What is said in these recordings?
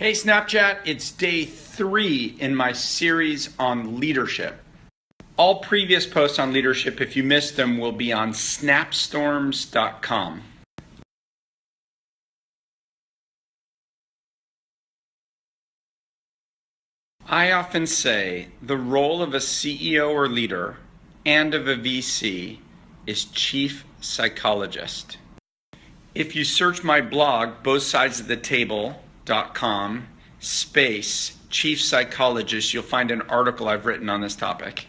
Hey Snapchat, it's day 3 in my series on leadership. All previous posts on leadership, if you missed them, will be on snapstorms.com. I often say the role of a CEO or leader and of a VC is chief psychologist. If you search my blog, bothsidesofthetable.com space chief psychologist, you'll find an article I've written on this topic.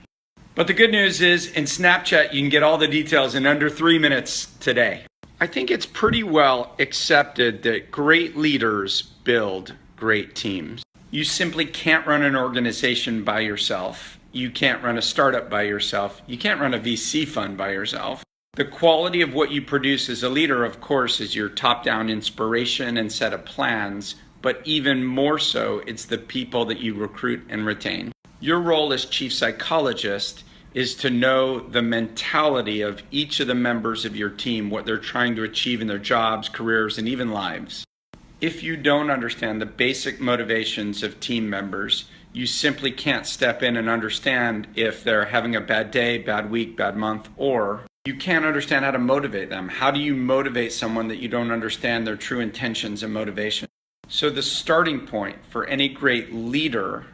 But the good news is in Snapchat, you can get all the details in under 3 minutes today. I think it's pretty well accepted that great leaders build great teams. You simply can't run an organization by yourself. You can't run a startup by yourself. You can't run a VC fund by yourself. The quality of what you produce as a leader, of course, is your top-down inspiration and set of plans, but even more so, it's the people that you recruit and retain. Your role as chief psychologist is to know the mentality of each of the members of your team, what they're trying to achieve in their jobs, careers, and even lives. If you don't understand the basic motivations of team members, you simply can't step in and understand if they're having a bad day, bad week, bad month, or you can't understand how to motivate them. How do you motivate someone that you don't understand their true intentions and motivation? So the starting point for any great leader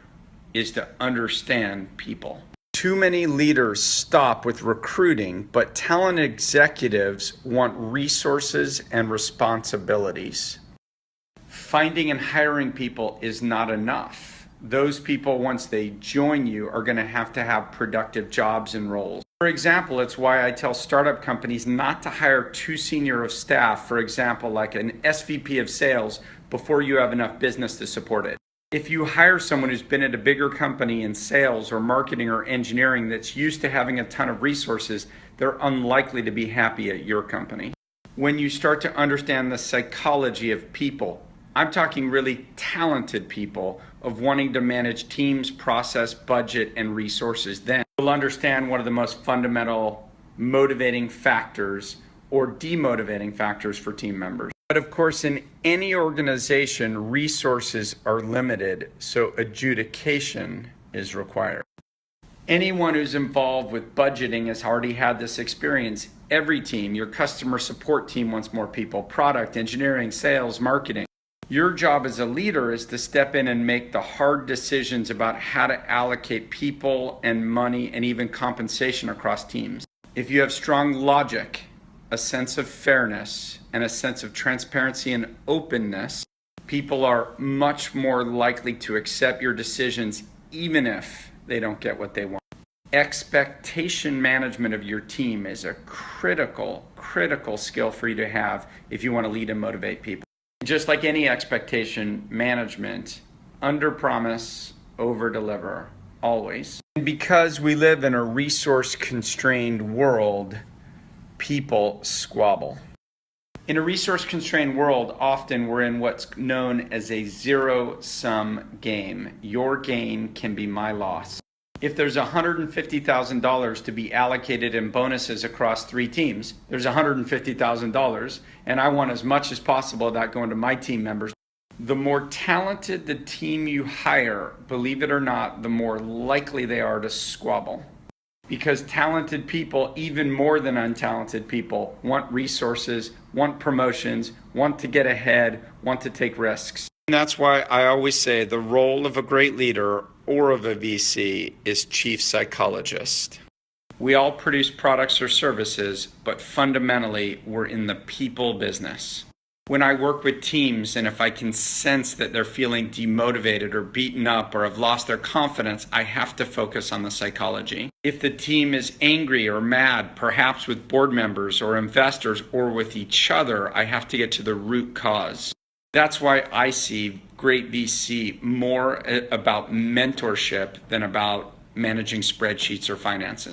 is to understand people. Too many leaders stop with recruiting, but talent executives want resources and responsibilities. Finding and hiring people is not enough. Those people, once they join you, are going to have productive jobs and roles. For example, it's why I tell startup companies not to hire too senior of staff, for example, like an SVP of sales, before you have enough business to support it. If you hire someone who's been at a bigger company in sales or marketing or engineering that's used to having a ton of resources, they're unlikely to be happy at your company. When you start to understand the psychology of people, I'm talking really talented people of wanting to manage teams, process, budget, and resources, then you'll understand one of the most fundamental motivating factors or demotivating factors for team members. But of course, in any organization, resources are limited, so adjudication is required. Anyone who's involved with budgeting has already had this experience. Every team, your customer support team wants more people, product, engineering, sales, marketing. Your job as a leader is to step in and make the hard decisions about how to allocate people and money and even compensation across teams. If you have strong logic, a sense of fairness, and a sense of transparency and openness, people are much more likely to accept your decisions even if they don't get what they want. Expectation management of your team is a critical skill for you to have if you want to lead and motivate people. Just like any expectation management, under-promise, over-deliver, always. And because we live in a resource-constrained world, people squabble. In a resource-constrained world, often we're in what's known as a zero-sum game. Your gain can be my loss. If there's $150,000 to be allocated in bonuses across 3 teams, there's $150,000, and I want as much as possible of that going to my team members. The more talented the team you hire, believe it or not, the more likely they are to squabble. Because talented people, even more than untalented people, want resources, want promotions, want to get ahead, want to take risks. And that's why I always say the role of a great leader or of a VC is chief psychologist. We all produce products or services, but fundamentally we're in the people business. When I work with teams and if I can sense that they're feeling demotivated or beaten up or have lost their confidence, I have to focus on the psychology. If the team is angry or mad, perhaps with board members or investors or with each other, I have to get to the root cause. That's why I see great VC more about mentorship than about managing spreadsheets or finances.